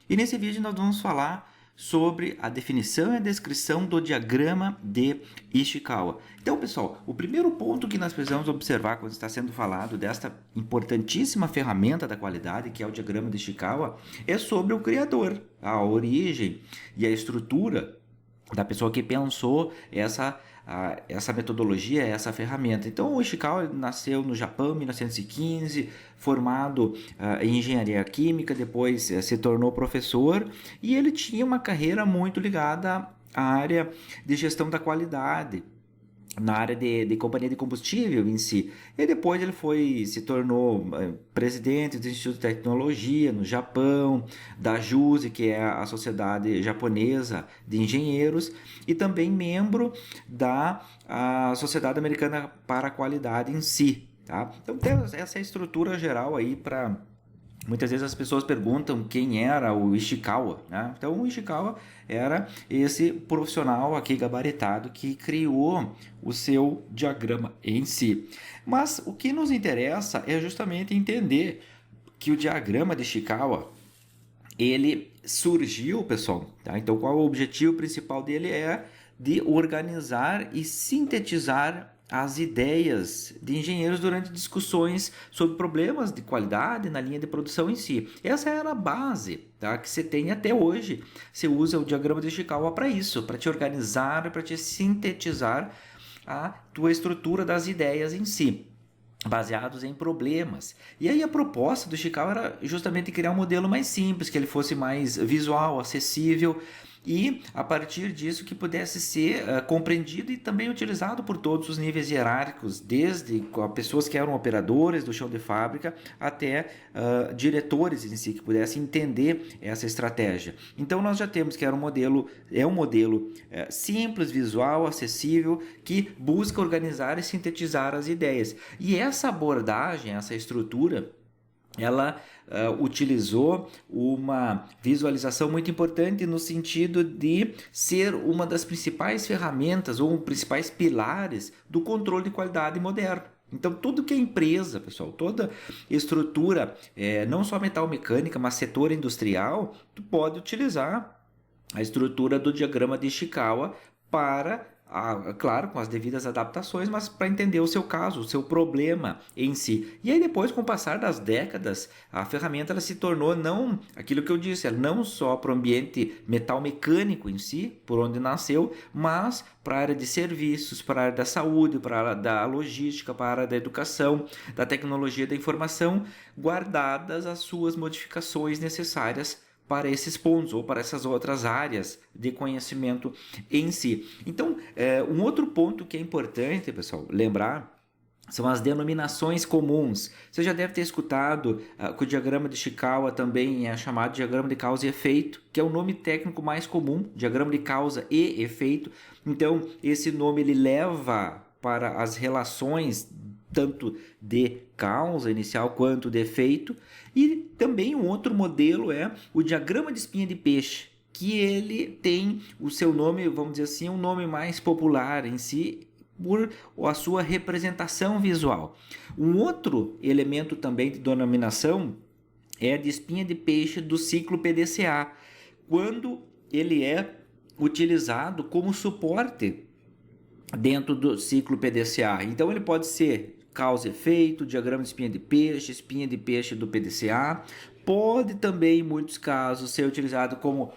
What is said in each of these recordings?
E nesse vídeo nós vamos falar sobre a definição e a descrição do diagrama de Ishikawa. Então, pessoal, o primeiro ponto que nós precisamos observar quando está sendo falado desta importantíssima ferramenta da qualidade, que é o diagrama de Ishikawa, é sobre o criador, a origem e a estrutura da pessoa que pensou essa metodologia, essa ferramenta. Então, o Ishikawa nasceu no Japão em 1915, formado em engenharia química, depois se tornou professor e ele tinha uma carreira muito ligada à área de gestão da qualidade, na área de companhia de combustível em si. E depois ele se tornou presidente do Instituto de Tecnologia no Japão, da JUSE, que é a Sociedade Japonesa de Engenheiros, e também membro da Sociedade Americana para a Qualidade em si. Tá? Então tem essa estrutura geral aí para... Muitas vezes as pessoas perguntam quem era o Ishikawa, né? Então o Ishikawa era esse profissional aqui gabaritado que criou o seu diagrama em si. Mas o que nos interessa é justamente entender que o diagrama de Ishikawa, ele surgiu, pessoal, tá? Então qual é o objetivo principal dele? É de organizar e sintetizar as ideias de engenheiros durante discussões sobre problemas de qualidade na linha de produção em si. Essa era a base, tá, que você tem até hoje. Você usa o diagrama de Ishikawa para isso, para te organizar, para te sintetizar a tua estrutura das ideias em si, baseados em problemas. E aí a proposta do Ishikawa era justamente criar um modelo mais simples, que ele fosse mais visual, acessível, e a partir disso que pudesse ser compreendido e também utilizado por todos os níveis hierárquicos, desde pessoas que eram operadores do chão de fábrica até diretores em si, que pudessem entender essa estratégia. Então nós já temos que era um modelo simples, visual, acessível, que busca organizar e sintetizar as ideias. E essa abordagem, essa estrutura, ela utilizou uma visualização muito importante no sentido de ser uma das principais ferramentas ou principais pilares do controle de qualidade moderno. Então, tudo que é empresa, pessoal, toda estrutura, não só metal mecânica, mas setor industrial, tu pode utilizar a estrutura do diagrama de Ishikawa para... claro, com as devidas adaptações, mas para entender o seu caso, o seu problema em si. E aí depois, com o passar das décadas, a ferramenta ela se tornou não aquilo que eu disse, ela não só para o ambiente metal mecânico em si, por onde nasceu, mas para a área de serviços, para a área da saúde, para a área da logística, para a área da educação, da tecnologia da informação, guardadas as suas modificações necessárias para esses pontos ou para essas outras áreas de conhecimento em si. Então, um outro ponto que é importante, pessoal, lembrar são as denominações comuns. Você já deve ter escutado que o diagrama de Ishikawa também é chamado de diagrama de causa e efeito, que é o nome técnico mais comum, diagrama de causa e efeito. Então, esse nome ele leva para as relações tanto de causa inicial quanto de efeito. E também um outro modelo é o diagrama de espinha de peixe, que ele tem o seu nome, vamos dizer assim, um nome mais popular em si, por a sua representação visual. Um outro elemento também de denominação é a de espinha de peixe do ciclo PDCA, quando ele é utilizado como suporte dentro do ciclo PDCA. Então ele pode ser causa e efeito, diagrama de espinha de peixe do PDCA. Pode também, em muitos casos, ser utilizado como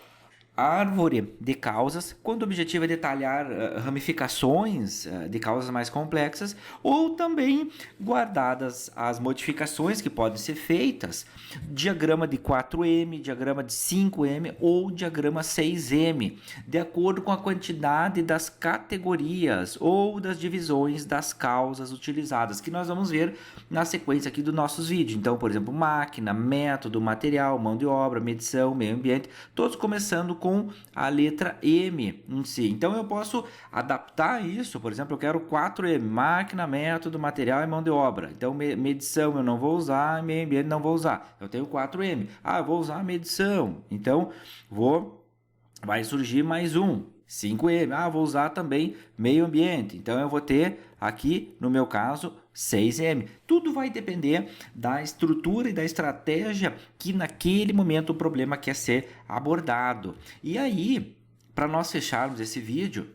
árvore de causas, quando o objetivo é detalhar ramificações de causas mais complexas, ou também, guardadas as modificações que podem ser feitas, diagrama de 4M, diagrama de 5M ou diagrama 6M, de acordo com a quantidade das categorias ou das divisões das causas utilizadas, que nós vamos ver na sequência aqui dos nossos vídeos. Então, por exemplo, máquina, método, material, mão de obra, medição, meio ambiente, todos começando com a letra M em si. Então eu posso adaptar isso, por exemplo, eu quero 4M, máquina, método, material e mão de obra. Então medição eu não vou usar, meio ambiente não vou usar. Eu tenho 4M. Eu vou usar medição. Então vai surgir mais um. 5M, vou usar também meio ambiente. Então eu vou ter aqui, no meu caso, 6M. Tudo vai depender da estrutura e da estratégia que naquele momento o problema quer ser abordado. E aí, para nós fecharmos esse vídeo,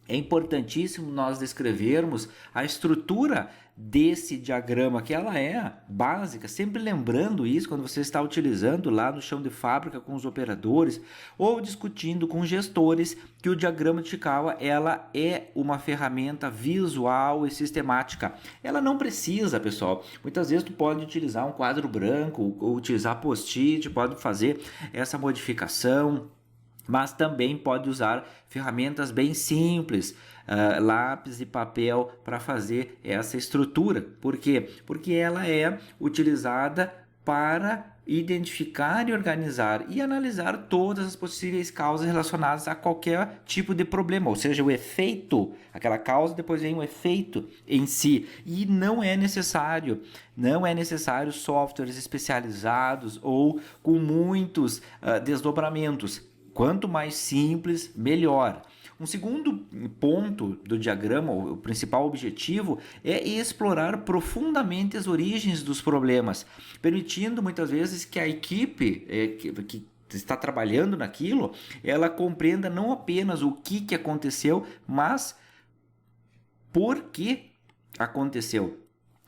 é importantíssimo nós descrevermos a estrutura desse diagrama, que ela é básica, sempre lembrando isso quando você está utilizando lá no chão de fábrica com os operadores ou discutindo com gestores, que o diagrama de Ishikawa ela é uma ferramenta visual e sistemática. Ela não precisa, pessoal, muitas vezes tu pode utilizar um quadro branco ou utilizar post-it, pode fazer essa modificação, mas também pode usar ferramentas bem simples, lápis e papel para fazer essa estrutura. Por quê? Porque ela é utilizada para identificar e organizar e analisar todas as possíveis causas relacionadas a qualquer tipo de problema, ou seja, o efeito, aquela causa, depois vem o efeito em si. E não é necessário softwares especializados ou com muitos desdobramentos. Quanto mais simples, melhor. Um segundo ponto do diagrama, o principal objetivo, é explorar profundamente as origens dos problemas, permitindo muitas vezes que a equipe que está trabalhando naquilo, ela compreenda não apenas o que aconteceu, mas por que aconteceu.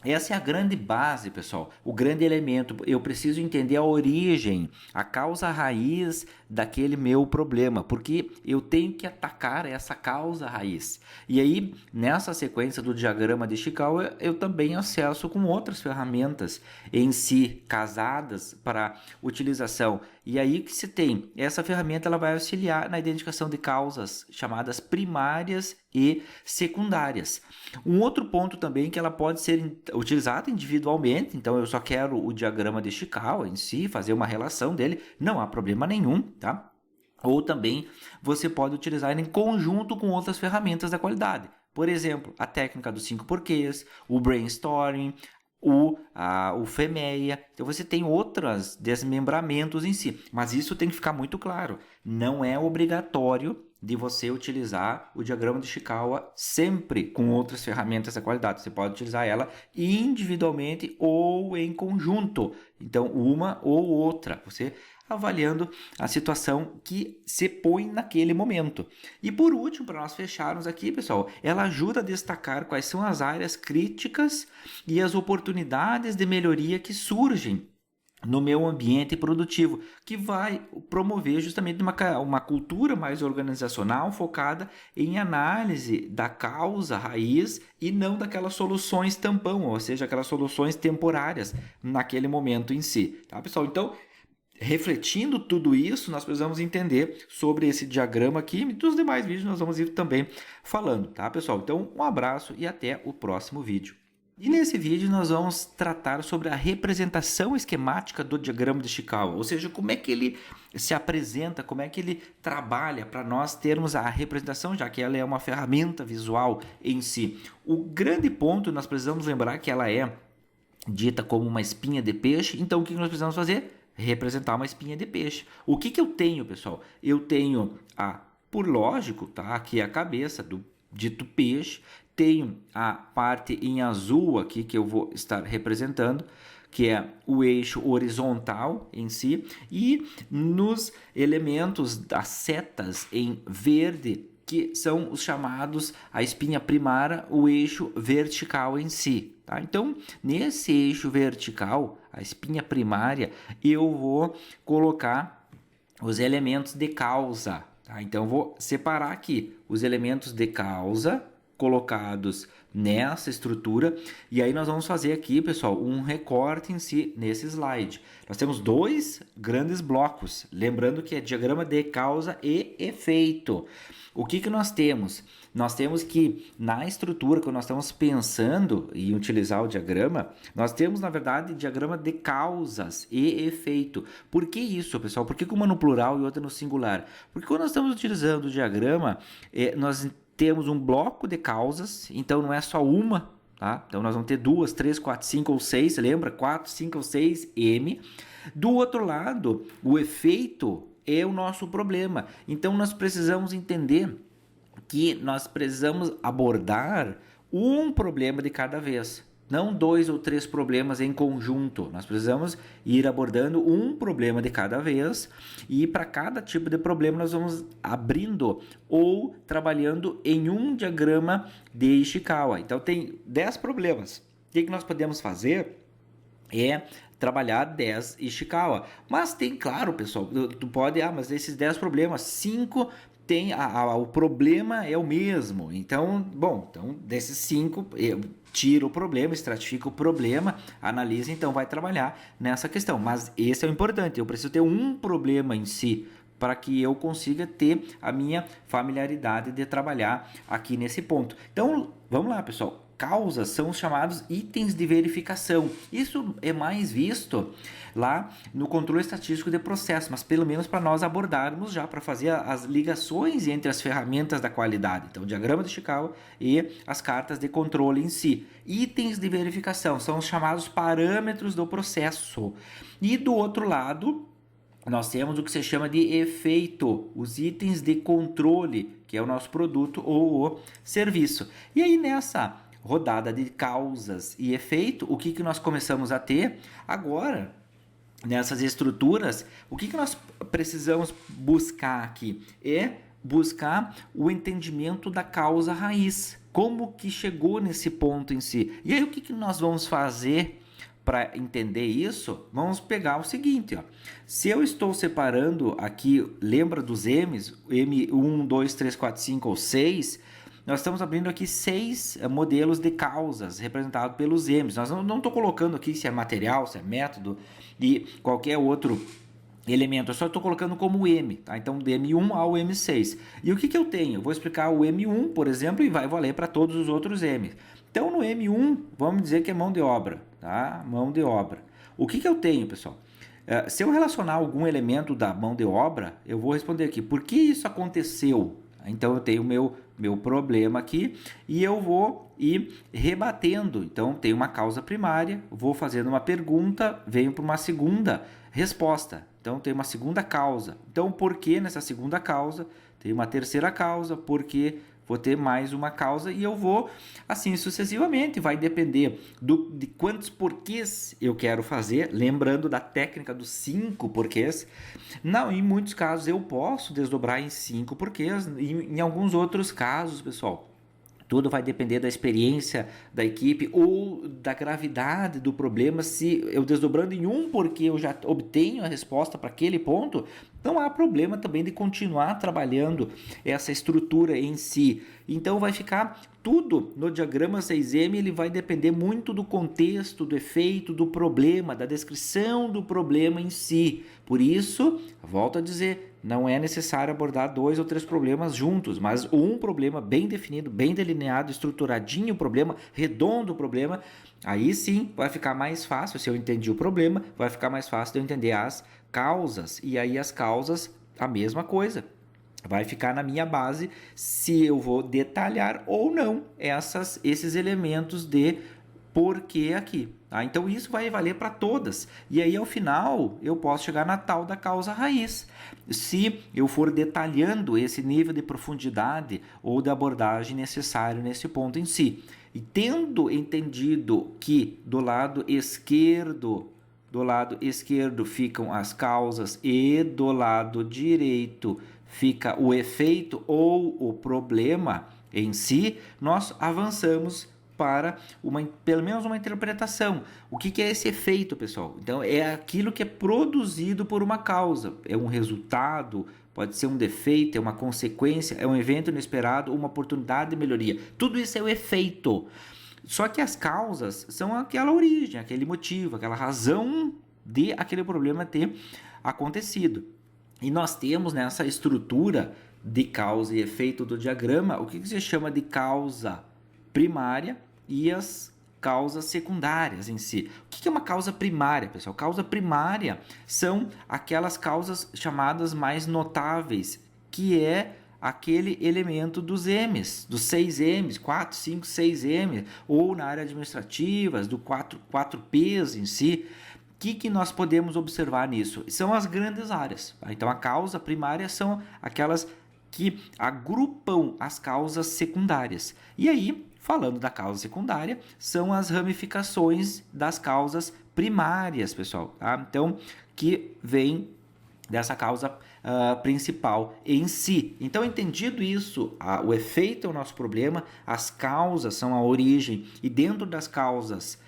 Essa é a grande base, pessoal, o grande elemento. Eu preciso entender a origem, a causa raiz daquele meu problema, porque eu tenho que atacar essa causa raiz. E aí, nessa sequência do diagrama de Ishikawa, eu também acesso com outras ferramentas em si, casadas para utilização. E aí que se tem, essa ferramenta ela vai auxiliar na identificação de causas chamadas primárias e secundárias. Um outro ponto também que ela pode ser utilizada individualmente, então eu só quero o diagrama de Ishikawa em si, fazer uma relação dele, não há problema nenhum, tá? Ou também você pode utilizar em conjunto com outras ferramentas da qualidade. Por exemplo, a técnica dos 5 porquês, o brainstorming, o FEMEA. Então você tem outros desmembramentos em si, mas isso tem que ficar muito claro. Não é obrigatório de você utilizar o diagrama de Ishikawa sempre com outras ferramentas da qualidade. Você pode utilizar ela individualmente ou em conjunto. Então, uma ou outra. Você avaliando a situação que se põe naquele momento. E por último, para nós fecharmos aqui, pessoal, ela ajuda a destacar quais são as áreas críticas e as oportunidades de melhoria que surgem no meu ambiente produtivo, que vai promover justamente uma cultura mais organizacional focada em análise da causa raiz e não daquelas soluções tampão, ou seja, aquelas soluções temporárias naquele momento em si. Tá, pessoal? Então, refletindo tudo isso, nós precisamos entender sobre esse diagrama aqui e dos demais vídeos nós vamos ir também falando, tá, pessoal? Então, um abraço e até o próximo vídeo. E nesse vídeo nós vamos tratar sobre a representação esquemática do diagrama de Ishikawa, ou seja, como é que ele se apresenta, como é que ele trabalha para nós termos a representação, já que ela é uma ferramenta visual em si. O grande ponto, nós precisamos lembrar que ela é dita como uma espinha de peixe, então o que nós precisamos fazer? Representar uma espinha de peixe. O que eu tenho, pessoal? Eu tenho por lógico, tá? Aqui a cabeça do dito peixe, tenho a parte em azul aqui que eu vou estar representando, que é o eixo horizontal em si, e nos elementos das setas em verde, que são os chamados, a espinha primária, o eixo vertical em si. Tá? Então, nesse eixo vertical, a espinha primária, eu vou colocar os elementos de causa. Tá? Então, eu vou separar aqui os elementos de causa colocados nessa estrutura, e aí nós vamos fazer aqui, pessoal, um recorte em si nesse slide. Nós temos dois grandes blocos, lembrando que é diagrama de causa e efeito. O que nós temos? Nós temos que, na estrutura, quando nós estamos pensando em utilizar o diagrama, nós temos, na verdade, diagrama de causas e efeito. Por que isso, pessoal? Por que uma no plural e outra no singular? Porque quando nós estamos utilizando o diagrama, nós temos um bloco de causas, então não é só uma, tá? Então nós vamos ter 2, 3, 4, 5 ou 6, lembra? 4, 5 ou 6, M. Do outro lado, o efeito é o nosso problema. Então nós precisamos entender que nós precisamos abordar um problema de cada vez. não 2 ou 3 problemas em conjunto. Nós precisamos ir abordando um problema de cada vez e para cada tipo de problema nós vamos abrindo ou trabalhando em um diagrama de Ishikawa. Então tem 10 problemas. O que nós podemos fazer é trabalhar 10 Ishikawa. Mas tem, claro, pessoal, tu pode, mas esses 10 problemas, 5 tem o problema é o mesmo. Então, então desses 5, tira o problema, estratifica o problema, analisa, então vai trabalhar nessa questão. Mas esse é o importante, eu preciso ter um problema em si para que eu consiga ter a minha familiaridade de trabalhar aqui nesse ponto. Então, vamos lá, pessoal. Causas são os chamados itens de verificação. Isso é mais visto lá no controle estatístico de processo, mas pelo menos para nós abordarmos já, para fazer as ligações entre as ferramentas da qualidade. Então, o diagrama de Ishikawa e as cartas de controle em si. Itens de verificação são os chamados parâmetros do processo. E do outro lado, nós temos o que se chama de efeito, os itens de controle, que é o nosso produto ou o serviço. E aí nessa rodada de causas e efeito, o que nós começamos a ter agora, nessas estruturas, o que nós precisamos buscar aqui? É buscar o entendimento da causa raiz, como que chegou nesse ponto em si. E aí o que nós vamos fazer para entender isso? Vamos pegar o seguinte, se eu estou separando aqui, lembra dos M's, M1, 2, 3, 4, 5 ou 6, nós estamos abrindo aqui 6 modelos de causas representados pelos M's. Nós não estou colocando aqui se é material, se é método e qualquer outro elemento, eu só estou colocando como M, tá? Então, de M1 ao M6. E o que eu tenho? Eu vou explicar o M1, por exemplo, e vai valer para todos os outros M. Então, no M1, vamos dizer que é mão de obra, tá? Mão de obra. O que eu tenho, pessoal? Se eu relacionar algum elemento da mão de obra, eu vou responder aqui, por que isso aconteceu? Então, eu tenho o meu problema aqui e eu vou ir rebatendo. Então, tenho uma causa primária, vou fazendo uma pergunta, venho para uma segunda resposta. Então, tem uma segunda causa. Então, por que nessa segunda causa? Tem uma terceira causa, porque vou ter mais uma causa e eu vou assim sucessivamente. Vai depender de quantos porquês eu quero fazer. Lembrando da técnica dos 5 porquês. Não, em muitos casos eu posso desdobrar em 5 porquês. Em alguns outros casos, pessoal, tudo vai depender da experiência da equipe ou da gravidade do problema. Se eu desdobrando em um porquê eu já obtenho a resposta para aquele ponto, não há problema também de continuar trabalhando essa estrutura em si. Então vai ficar tudo no diagrama 6M, ele vai depender muito do contexto, do efeito, do problema, da descrição do problema em si. Por isso, volto a dizer, não é necessário abordar 2 ou 3 problemas juntos, mas um problema bem definido, bem delineado, estruturadinho o problema, redondo o problema, aí sim vai ficar mais fácil, se eu entendi o problema, vai ficar mais fácil de eu entender as causas. E aí as causas, a mesma coisa. Vai ficar na minha base se eu vou detalhar ou não esses elementos de porquê aqui. Tá? Então isso vai valer para todas. E aí ao final eu posso chegar na tal da causa raiz. Se eu for detalhando esse nível de profundidade ou de abordagem necessário nesse ponto em si. E tendo entendido que do lado esquerdo ficam as causas e do lado direito fica o efeito ou o problema em si, nós avançamos para pelo menos uma interpretação. O que é esse efeito, pessoal? Então, é aquilo que é produzido por uma causa. É um resultado, pode ser um defeito, é uma consequência, é um evento inesperado, uma oportunidade de melhoria. Tudo isso é o efeito. Só que as causas são aquela origem, aquele motivo, aquela razão de aquele problema ter acontecido. E nós temos nessa estrutura de causa e efeito do diagrama o que se chama de causa primária e as causas secundárias em si. O que é uma causa primária, pessoal? Causa primária são aquelas causas chamadas mais notáveis, que é aquele elemento dos M's, dos 6 M's, 4, 5, 6 M's, ou na área administrativa, do 4P's em si. O que nós podemos observar nisso? São as grandes áreas. Tá? Então, a causa primária são aquelas que agrupam as causas secundárias. E aí, falando da causa secundária, são as ramificações das causas primárias, pessoal, tá? Então, que vem dessa causa principal em si. Então, entendido isso, o efeito é o nosso problema, as causas são a origem, e dentro das causas,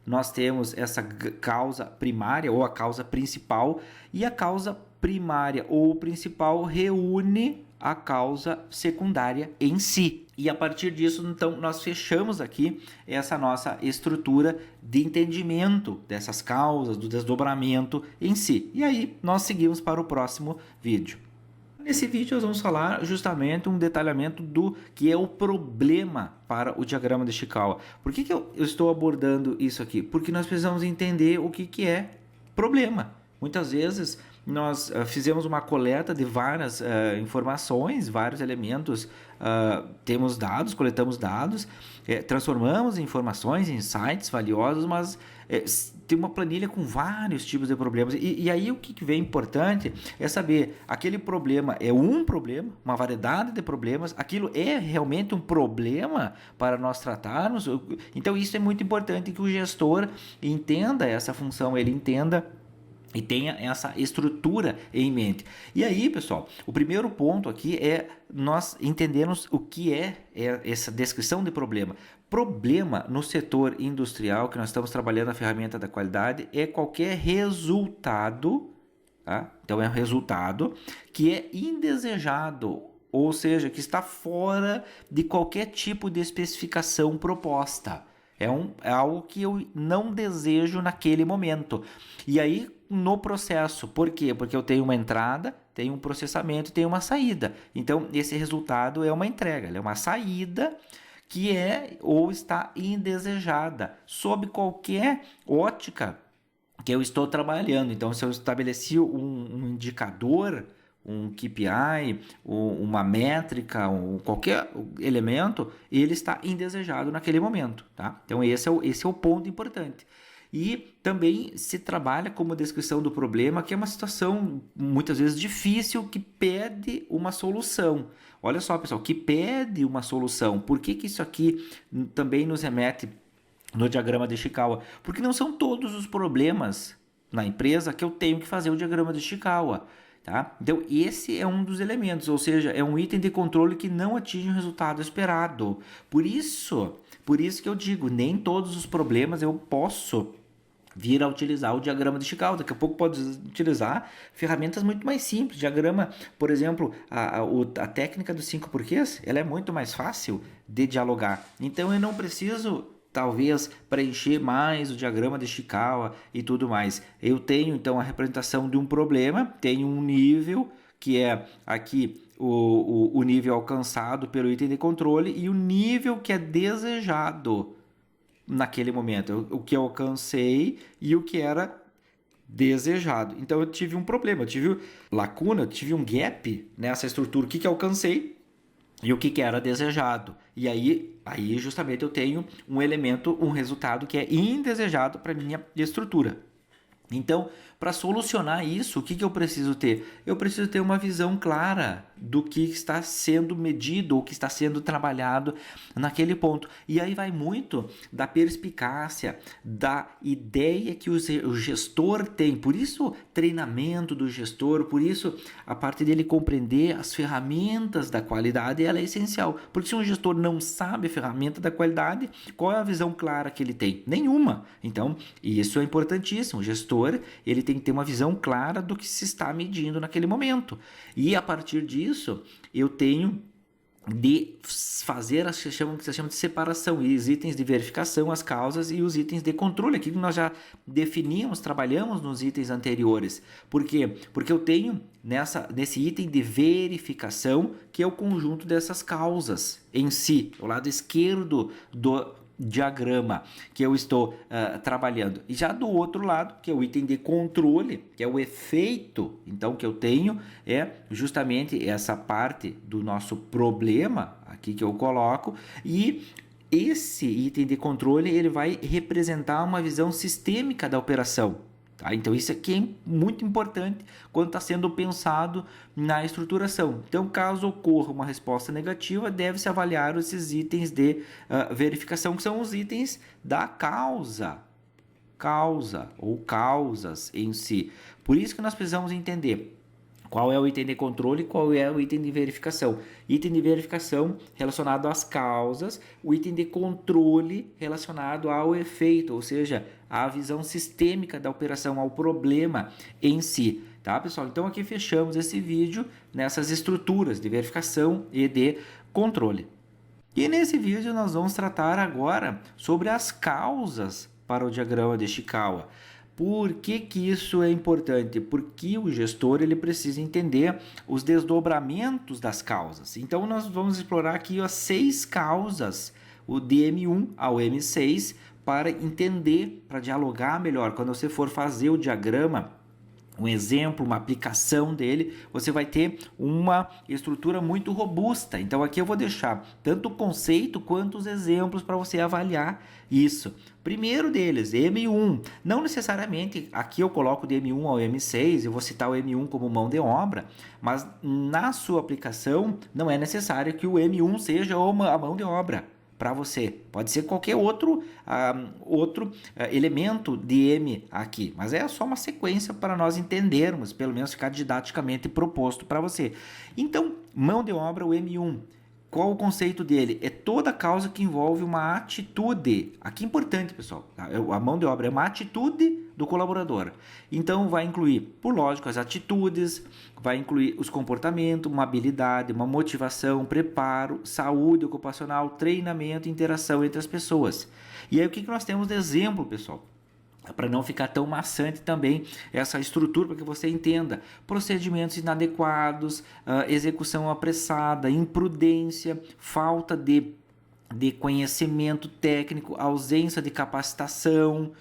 nós temos essa causa primária ou a causa principal, e a causa primária ou principal reúne a causa secundária em si. E a partir disso, então, nós fechamos aqui essa nossa estrutura de entendimento dessas causas, do desdobramento em si. E aí, nós seguimos para o próximo vídeo. Nesse vídeo, nós vamos falar justamente um detalhamento do que é o problema para o diagrama de Ishikawa. Por que eu estou abordando isso aqui? Porque nós precisamos entender o que é problema. Muitas vezes nós fizemos uma coleta de várias informações, vários elementos, temos dados, coletamos dados, transformamos informações em insights valiosos, mas tem uma planilha com vários tipos de problemas. E aí o que vem importante é saber, aquele problema é um problema, uma variedade de problemas, aquilo é realmente um problema para nós tratarmos. Então isso é muito importante que o gestor entenda essa função, ele entenda e tenha essa estrutura em mente. E aí, pessoal, o primeiro ponto aqui é nós entendermos o que é essa descrição de problema. Problema no setor industrial, que nós estamos trabalhando a ferramenta da qualidade, é qualquer resultado, tá? Então é um resultado que é indesejado, ou seja, que está fora de qualquer tipo de especificação proposta. É algo que eu não desejo naquele momento. E aí, no processo, por quê? Porque eu tenho uma entrada, tenho um processamento e tenho uma saída. Então, esse resultado é uma entrega, é uma saída que é ou está indesejada, sob qualquer ótica que eu estou trabalhando. Então, se eu estabeleci um indicador, um KPI, uma métrica, qualquer elemento, ele está indesejado naquele momento, tá? Então esse é o ponto importante. E também se trabalha como descrição do problema, que é uma situação muitas vezes difícil, que pede uma solução. Olha só, pessoal, que pede uma solução. Por que isso aqui também nos remete no diagrama de Ishikawa? Porque não são todos os problemas na empresa que eu tenho que fazer o diagrama de Ishikawa. Tá? Então, esse é um dos elementos, ou seja, é um item de controle que não atinge o resultado esperado. Por isso que eu digo, nem todos os problemas eu posso vir a utilizar o diagrama de Ishikawa. Daqui a pouco pode utilizar ferramentas muito mais simples. Diagrama, por exemplo, a técnica dos 5 porquês, ela é muito mais fácil de dialogar. Então, eu não preciso talvez preencher mais o diagrama de Ishikawa e tudo mais. Eu tenho então a representação de um problema, tenho um nível, que é aqui o nível alcançado pelo item de controle, e o nível que é desejado naquele momento, o que eu alcancei e o que era desejado. Então eu tive um problema, eu tive lacuna, eu tive um gap nessa estrutura, o que eu alcancei e o que era desejado. E aí justamente eu tenho um elemento, um resultado que é indesejado para a minha estrutura. Então, para solucionar isso, o que eu preciso ter? Eu preciso ter uma visão clara do que está sendo medido ou que está sendo trabalhado naquele ponto. E aí vai muito da perspicácia, da ideia que o gestor tem. Por isso, treinamento do gestor, por isso a parte dele compreender as ferramentas da qualidade, ela é essencial. Porque se um gestor não sabe a ferramenta da qualidade, qual é a visão clara que ele tem? Nenhuma. Então, isso é importantíssimo. O gestor, ele tem que ter uma visão clara do que se está medindo naquele momento. E a partir disso, eu tenho de fazer que se chama de separação, e os itens de verificação, as causas e os itens de controle, aquilo que nós já definimos, trabalhamos nos itens anteriores. Por quê? Porque eu tenho nesse item de verificação, que é o conjunto dessas causas em si, o lado esquerdo do diagrama que eu estou trabalhando. E já do outro lado, que é o item de controle, que é o efeito, então, que eu tenho, é justamente essa parte do nosso problema, aqui que eu coloco, e esse item de controle, ele vai representar uma visão sistêmica da operação. Tá? Então, isso aqui é muito importante quando está sendo pensado na estruturação. Então, caso ocorra uma resposta negativa, deve-se avaliar esses itens de verificação, que são os itens da causa ou causas em si. Por isso que nós precisamos entender qual é o item de controle e qual é o item de verificação. Item de verificação relacionado às causas, o item de controle relacionado ao efeito, ou seja, à visão sistêmica da operação, ao problema em si. Tá, pessoal? Então aqui fechamos esse vídeo nessas estruturas de verificação e de controle. E nesse vídeo nós vamos tratar agora sobre as causas para o diagrama de Ishikawa. Por que isso é importante? Porque o gestor ele precisa entender os desdobramentos das causas. Então, nós vamos explorar aqui as 6 causas, o de M1 ao M6, para entender, para dialogar melhor. Quando você for fazer o diagrama, um exemplo, uma aplicação dele, você vai ter uma estrutura muito robusta. Então aqui eu vou deixar tanto o conceito quanto os exemplos para você avaliar isso. Primeiro deles, M1. Não necessariamente, aqui eu coloco de M1 ao M6, eu vou citar o M1 como mão de obra, mas na sua aplicação não é necessário que o M1 seja a mão de obra para você. Pode ser qualquer outro elemento de M aqui, mas é só uma sequência para nós entendermos, pelo menos ficar didaticamente proposto para você. Então, mão de obra, o M1. Qual o conceito dele? É toda causa que envolve uma atitude. Aqui é importante, pessoal. A mão de obra é uma atitude do colaborador. Então, vai incluir, por lógico, as atitudes, vai incluir os comportamentos, uma habilidade, uma motivação, preparo, saúde ocupacional, treinamento e interação entre as pessoas. E aí, o que nós temos de exemplo, pessoal? Para não ficar tão maçante também essa estrutura, para que você entenda: procedimentos inadequados, execução apressada, imprudência, falta de conhecimento técnico, ausência de capacitação,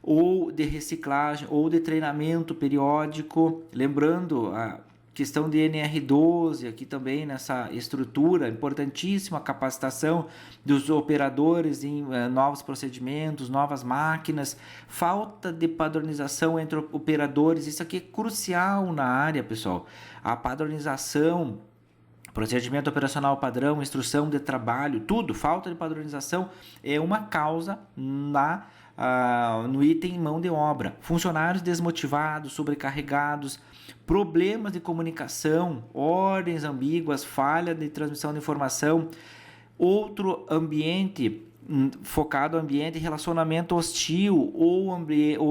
ou de reciclagem, ou de treinamento periódico. Lembrando a questão de NR12 aqui também nessa estrutura, importantíssima capacitação dos operadores em novos procedimentos, novas máquinas, falta de padronização entre operadores, isso aqui é crucial na área, pessoal. A padronização, procedimento operacional padrão, instrução de trabalho, tudo, falta de padronização é uma causa no item mão de obra. Funcionários desmotivados, sobrecarregados, problemas de comunicação, ordens ambíguas, falha de transmissão de informação, outro ambiente focado no ambiente de relacionamento hostil ou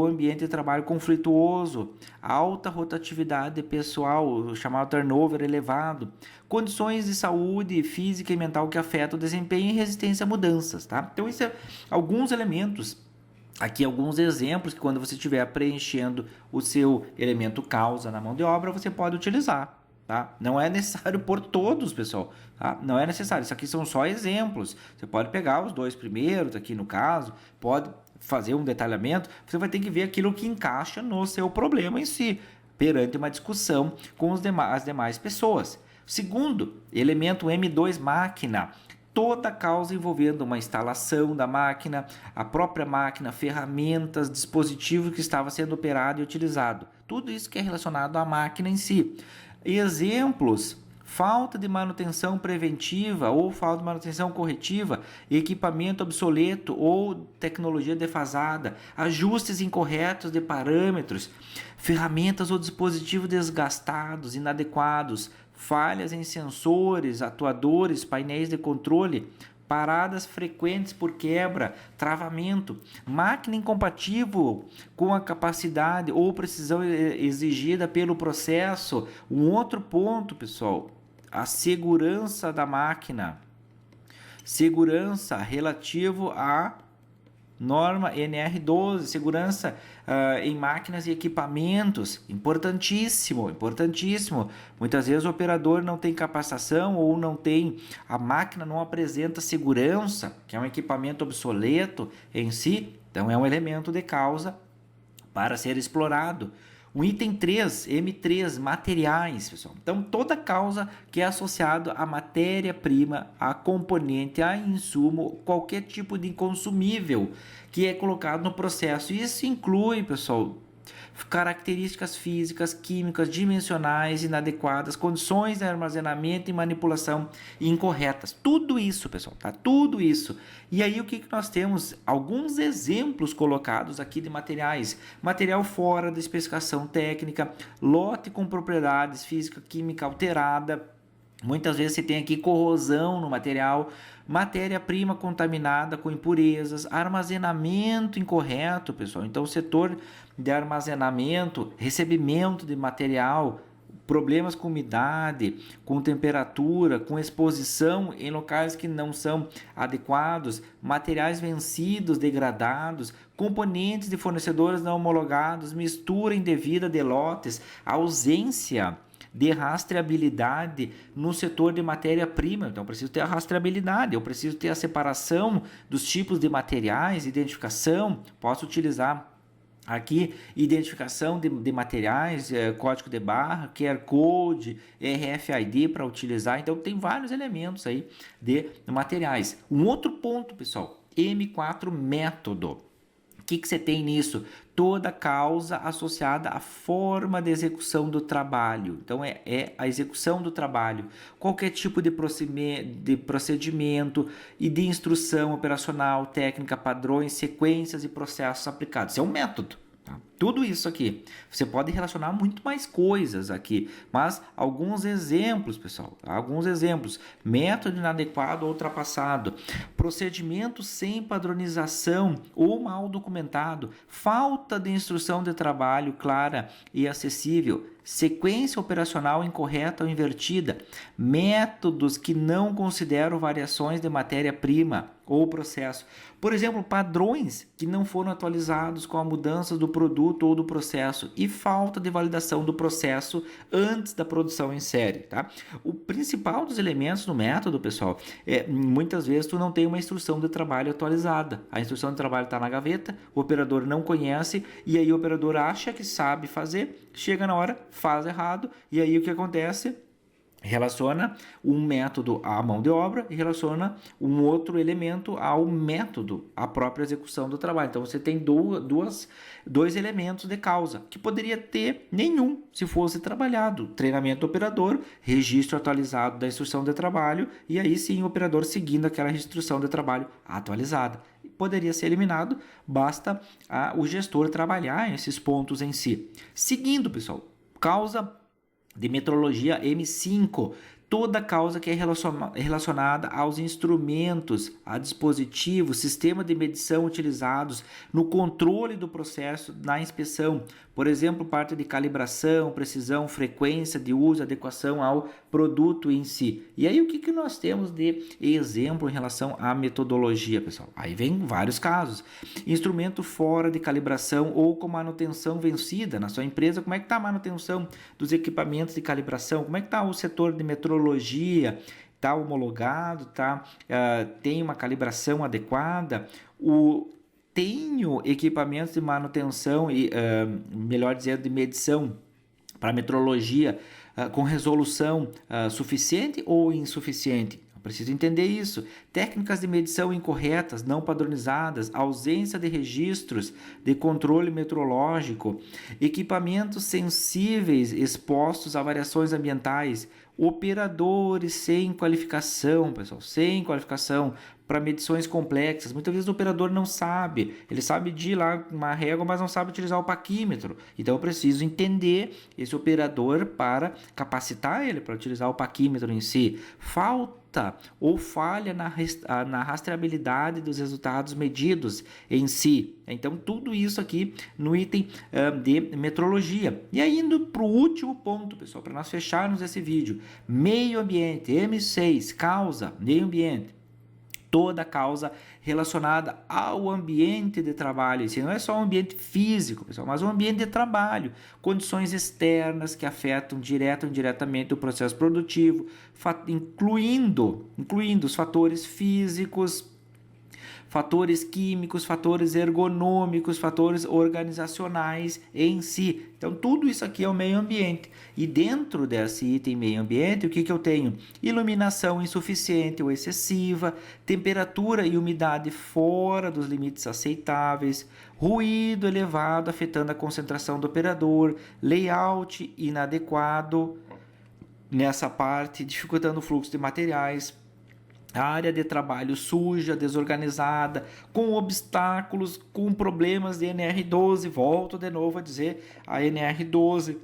ambiente de trabalho conflituoso, alta rotatividade pessoal, o chamado turnover elevado, condições de saúde física e mental que afetam o desempenho e resistência a mudanças, tá? Então, isso é alguns elementos. Aqui alguns exemplos que quando você estiver preenchendo o seu elemento causa na mão de obra, você pode utilizar. Tá? Não é necessário por todos, pessoal. Tá? Não é necessário. Isso aqui são só exemplos. Você pode pegar os 2 primeiros, aqui no caso, pode fazer um detalhamento. Você vai ter que ver aquilo que encaixa no seu problema em si, perante uma discussão com as demais pessoas. Segundo, elemento M2 máquina. Toda causa envolvendo uma instalação da máquina, a própria máquina, ferramentas, dispositivo que estava sendo operado e utilizado. Tudo isso que é relacionado à máquina em si. Exemplos: falta de manutenção preventiva ou falta de manutenção corretiva, equipamento obsoleto ou tecnologia defasada, ajustes incorretos de parâmetros, ferramentas ou dispositivos desgastados, inadequados, falhas em sensores, atuadores, painéis de controle, paradas frequentes por quebra, travamento, máquina incompatível com a capacidade ou precisão exigida pelo processo. Um outro ponto, pessoal, a segurança da máquina. Segurança relativo à norma NR12, segurança em máquinas e equipamentos, importantíssimo, importantíssimo. Muitas vezes o operador não tem capacitação ou a máquina não apresenta segurança, que é um equipamento obsoleto em si, então é um elemento de causa para ser explorado. O item 3, M3, materiais, pessoal. Então, toda causa que é associada à matéria-prima, a componente, a insumo, qualquer tipo de inconsumível que é colocado no processo. Isso inclui, pessoal, características físicas, químicas, dimensionais inadequadas, condições de armazenamento e manipulação incorretas. Tudo isso, pessoal, tá? Tudo isso. E aí o que nós temos? Alguns exemplos colocados aqui de materiais. Material fora da especificação técnica, lote com propriedades física, química alterada. Muitas vezes você tem aqui corrosão no material, matéria-prima contaminada com impurezas, armazenamento incorreto, pessoal. Então, o setor de armazenamento, recebimento de material, problemas com umidade, com temperatura, com exposição em locais que não são adequados, materiais vencidos, degradados, componentes de fornecedores não homologados, mistura indevida de lotes, ausência de rastreabilidade no setor de matéria-prima. Então, eu preciso ter a rastreabilidade, eu preciso ter a separação dos tipos de materiais, identificação, posso utilizar aqui identificação de materiais, código de barra, QR Code, RFID para utilizar. Então, tem vários elementos aí de materiais. Um outro ponto, pessoal, M4 método. O que você tem nisso? Toda causa associada à forma de execução do trabalho. Então, é a execução do trabalho. Qualquer tipo de procedimento e de instrução operacional, técnica, padrões, sequências e processos aplicados. Isso é um método. Tudo isso aqui, você pode relacionar muito mais coisas aqui, mas alguns exemplos, pessoal, alguns exemplos: método inadequado ou ultrapassado, procedimento sem padronização ou mal documentado, falta de instrução de trabalho clara e acessível, sequência operacional incorreta ou invertida, métodos que não consideram variações de matéria-prima ou processo. Por exemplo, padrões que não foram atualizados com a mudança do produto ou do processo e falta de validação do processo antes da produção em série, tá? O principal dos elementos do método, pessoal, muitas vezes tu não tem uma instrução de trabalho atualizada. A instrução de trabalho está na gaveta, o operador não conhece e aí o operador acha que sabe fazer, chega na hora, faz errado e aí o que acontece? Relaciona um método à mão de obra e relaciona um outro elemento ao método, à própria execução do trabalho. Então, você tem dois elementos de causa, que poderia ter nenhum se fosse trabalhado. Treinamento do operador, registro atualizado da instrução de trabalho e aí sim o operador seguindo aquela instrução de trabalho atualizada. Poderia ser eliminado, basta o gestor trabalhar esses pontos em si. Seguindo, pessoal, causa de metrologia M5, toda causa que é relacionada aos instrumentos, a dispositivos, sistema de medição utilizados no controle do processo na inspeção. Por exemplo, parte de calibração, precisão, frequência de uso, adequação ao produto em si. E aí, o que nós temos de exemplo em relação à metodologia, pessoal? Aí vem vários casos. Instrumento fora de calibração ou com manutenção vencida na sua empresa. Como é que está a manutenção dos equipamentos de calibração? Como é que está o setor de metrologia? Está homologado? Tem uma calibração adequada? Tenho equipamentos de manutenção e, melhor dizendo, de medição para metrologia com resolução suficiente ou insuficiente? Eu preciso entender isso. Técnicas de medição incorretas, não padronizadas, ausência de registros de controle metrológico, equipamentos sensíveis expostos a variações ambientais, operadores sem qualificação, pessoal, sem qualificação para medições complexas. Muitas vezes o operador não sabe, ele sabe medir lá uma régua, mas não sabe utilizar o paquímetro. Então eu preciso entender esse operador para capacitar ele para utilizar o paquímetro em si. Falta ou falha na rastreabilidade dos resultados medidos em si. Então tudo isso aqui no item de metrologia. E aí indo para o último ponto, pessoal, para nós fecharmos esse vídeo. Meio ambiente, M6, causa, meio ambiente. Toda causa relacionada ao ambiente de trabalho. Isso não é só o ambiente físico, pessoal, mas o ambiente de trabalho. Condições externas que afetam direto ou indiretamente o processo produtivo, incluindo os fatores físicos, fatores químicos, fatores ergonômicos, fatores organizacionais em si. Então, tudo isso aqui é o meio ambiente. E dentro desse item meio ambiente, o que que eu tenho? Iluminação insuficiente ou excessiva, temperatura e umidade fora dos limites aceitáveis, ruído elevado afetando a concentração do operador, layout inadequado nessa parte, dificultando o fluxo de materiais, a área de trabalho suja, desorganizada, com obstáculos, com problemas de NR12, volto de novo a dizer, a NR12,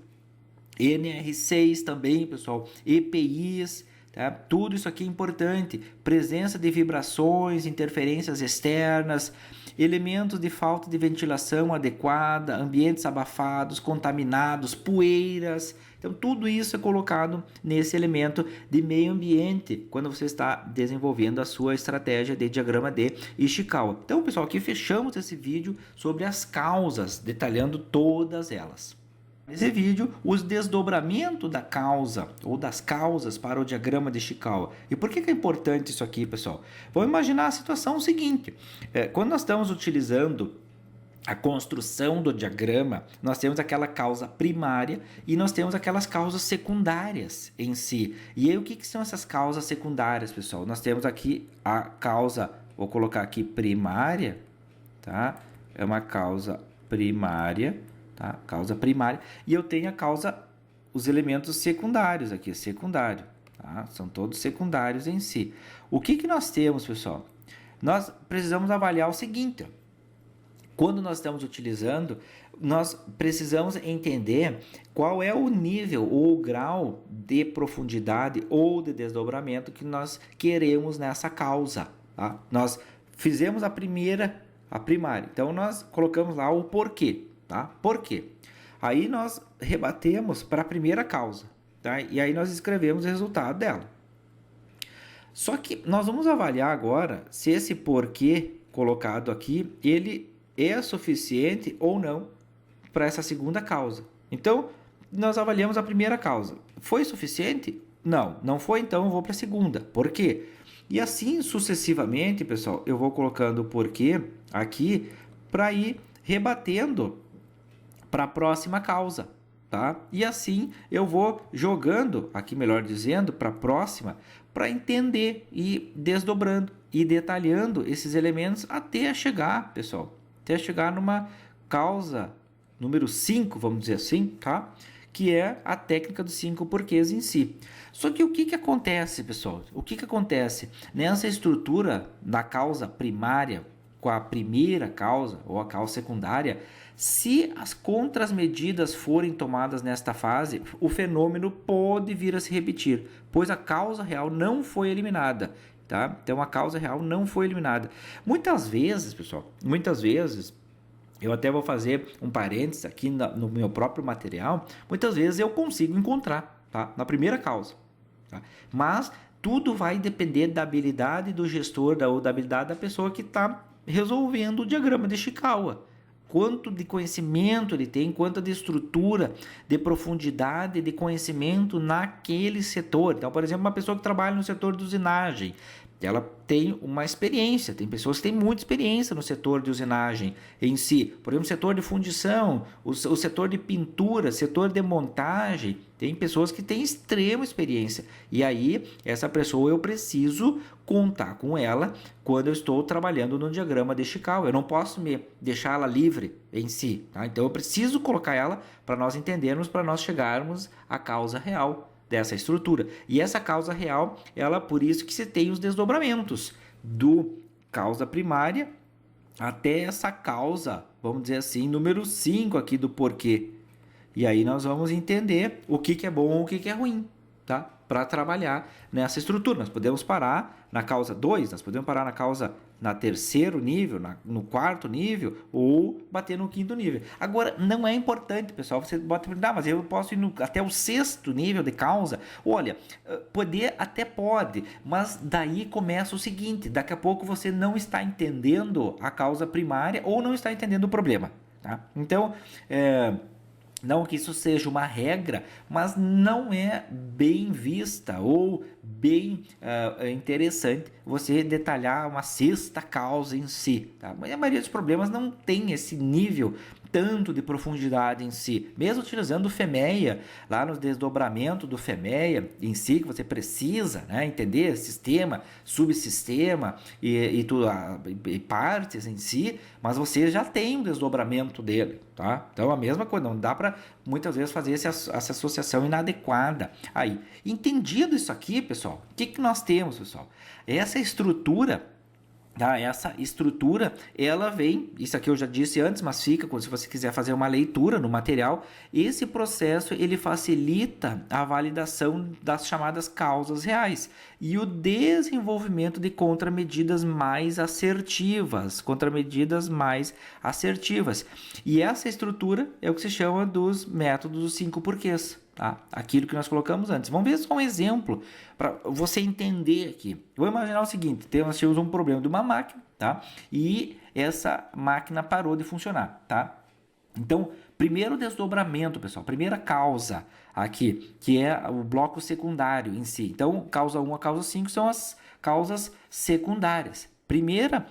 NR6 também, pessoal, EPIs, tá? Tudo isso aqui é importante, presença de vibrações, interferências externas, elementos de falta de ventilação adequada, ambientes abafados, contaminados, poeiras. Então, tudo isso é colocado nesse elemento de meio ambiente quando você está desenvolvendo a sua estratégia de diagrama de Ishikawa. Então, pessoal, aqui fechamos esse vídeo sobre as causas, detalhando todas elas. Nesse vídeo, os desdobramentos da causa ou das causas para o diagrama de Ishikawa. E por que é importante isso aqui, pessoal? Vamos imaginar a situação seguinte. Quando nós estamos utilizando a construção do diagrama, nós temos aquela causa primária e nós temos aquelas causas secundárias em si. E aí, o que são essas causas secundárias, pessoal? Nós temos aqui a causa, vou colocar aqui primária, tá? É uma causa primária. Tá? Causa primária, e eu tenho a causa, os elementos secundários aqui, secundário, tá? São todos secundários em si. O que nós temos, pessoal? Nós precisamos avaliar o seguinte, ó. Quando nós estamos utilizando, nós precisamos entender qual é o nível ou o grau de profundidade ou de desdobramento que nós queremos nessa causa, tá? Nós fizemos a primária, então nós colocamos lá o porquê. Tá? Por quê? Aí nós rebatemos para a primeira causa, tá? E aí nós escrevemos o resultado dela. Só que nós vamos avaliar agora se esse porquê colocado aqui, ele é suficiente ou não para essa segunda causa. Então, nós avaliamos a primeira causa. Foi suficiente? Não, não foi, então eu vou para a segunda. Por quê? E assim sucessivamente, pessoal, eu vou colocando o porquê aqui para ir rebatendo para a próxima causa, tá? E assim eu vou jogando, aqui melhor dizendo, para a próxima, para entender e desdobrando e detalhando esses elementos até chegar, pessoal, até chegar numa causa número 5, vamos dizer assim, tá? Que é a técnica dos 5 porquês em si. Só que o que acontece, pessoal? O que acontece nessa estrutura da causa primária com a primeira causa ou a causa secundária? Se as contramedidas forem tomadas nesta fase, o fenômeno pode vir a se repetir, pois a causa real não foi eliminada, tá? Então a causa real não foi eliminada. Muitas vezes, pessoal, eu até vou fazer um parênteses aqui no meu próprio material, muitas vezes eu consigo encontrar, tá? Na primeira causa, tá? Mas tudo vai depender da habilidade do gestor ou da habilidade da pessoa que está resolvendo o diagrama de Ishikawa. Quanto de conhecimento ele tem, quanto de estrutura, de profundidade de conhecimento naquele setor. Então, por exemplo, uma pessoa que trabalha no setor de usinagem, ela tem uma experiência, tem pessoas que têm muita experiência no setor de usinagem em si. Por exemplo, o setor de fundição, o setor de pintura, setor de montagem, tem pessoas que têm extrema experiência. E aí, essa pessoa eu preciso contar com ela quando eu estou trabalhando no diagrama de Ishikawa. Eu não posso me deixar ela livre em si, tá? Então, eu preciso colocar ela para nós entendermos, para nós chegarmos à causa real dessa estrutura. E essa causa real, ela por isso que você tem os desdobramentos do causa primária até essa causa, vamos dizer assim, número 5 aqui do porquê. E aí nós vamos entender o que é bom, o que é ruim, tá? Para trabalhar nessa estrutura. Nós podemos parar na causa 2, nós podemos parar na causa na terceiro nível, no quarto nível, ou bater no quinto nível. Agora, não é importante, pessoal, você bota, mas eu posso ir até o sexto nível de causa. Olha, poder até pode, mas daí começa o seguinte, daqui a pouco você não está entendendo a causa primária ou não está entendendo o problema, tá? Então, Não que isso seja uma regra, mas não é bem vista ou bem interessante você detalhar uma sexta causa em si. Tá? Mas a maioria dos problemas não tem esse nível tanto de profundidade em si. Mesmo utilizando o FEMEA, lá no desdobramento do FEMEA em si, que você precisa, né, entender sistema, subsistema e partes em si, mas você já tem um desdobramento dele. Tá? Então a mesma coisa, não dá para muitas vezes fazer essa associação inadequada. Aí, entendido isso aqui, pessoal, o que nós temos, pessoal? Essa estrutura, tá? Essa estrutura, ela vem, isso aqui eu já disse antes, mas fica, se você quiser fazer uma leitura no material, esse processo ele facilita a validação das chamadas causas reais e o desenvolvimento de contramedidas mais assertivas, E essa estrutura é o que se chama dos métodos dos 5 porquês. Tá? Aquilo que nós colocamos antes. Vamos ver só um exemplo para você entender aqui. Vou imaginar o seguinte: nós tínhamos um problema de uma máquina, tá? E essa máquina parou de funcionar, tá? Então, primeiro desdobramento, pessoal, primeira causa aqui, que é o bloco secundário em si. Então, causa 1 a causa 5 são as causas secundárias. Primeira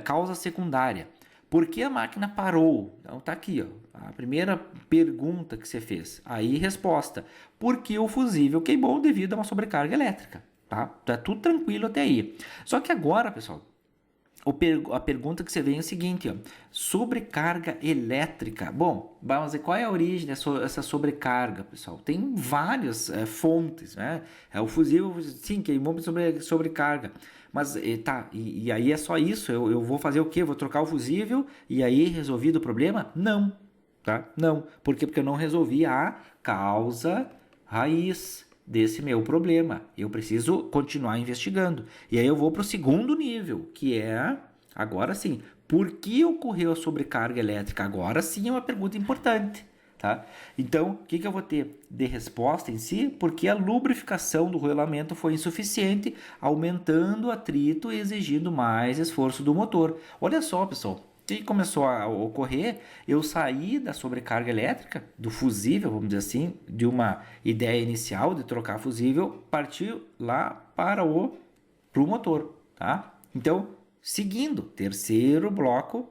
causa secundária. Por que a máquina parou? Então tá aqui, ó, a primeira pergunta que você fez. Aí resposta: porque o fusível queimou devido a uma sobrecarga elétrica, tá? Tá tudo tranquilo até aí. Só que agora, pessoal, a pergunta que você vem é o seguinte, ó, sobrecarga elétrica. Bom, vamos ver qual é a origem dessa sobrecarga, pessoal. Tem várias fontes, né? O fusível, sim, queimou sobrecarga. Mas tá, e aí é só isso? Eu vou fazer o quê? Vou trocar o fusível e aí resolvido o problema? Não, tá? Não. Por quê? Porque eu não resolvi a causa raiz desse meu problema. Eu preciso continuar investigando. E aí eu vou para o segundo nível, que é, agora sim, por que ocorreu a sobrecarga elétrica? Agora sim é uma pergunta importante. Tá? Então, o que eu vou ter de resposta em si? Porque a lubrificação do rolamento foi insuficiente, aumentando o atrito e exigindo mais esforço do motor. Olha só, pessoal, o que começou a ocorrer? Eu saí da sobrecarga elétrica, do fusível, vamos dizer assim, de uma ideia inicial de trocar fusível, partiu lá para o motor. Tá? Então, seguindo, terceiro bloco,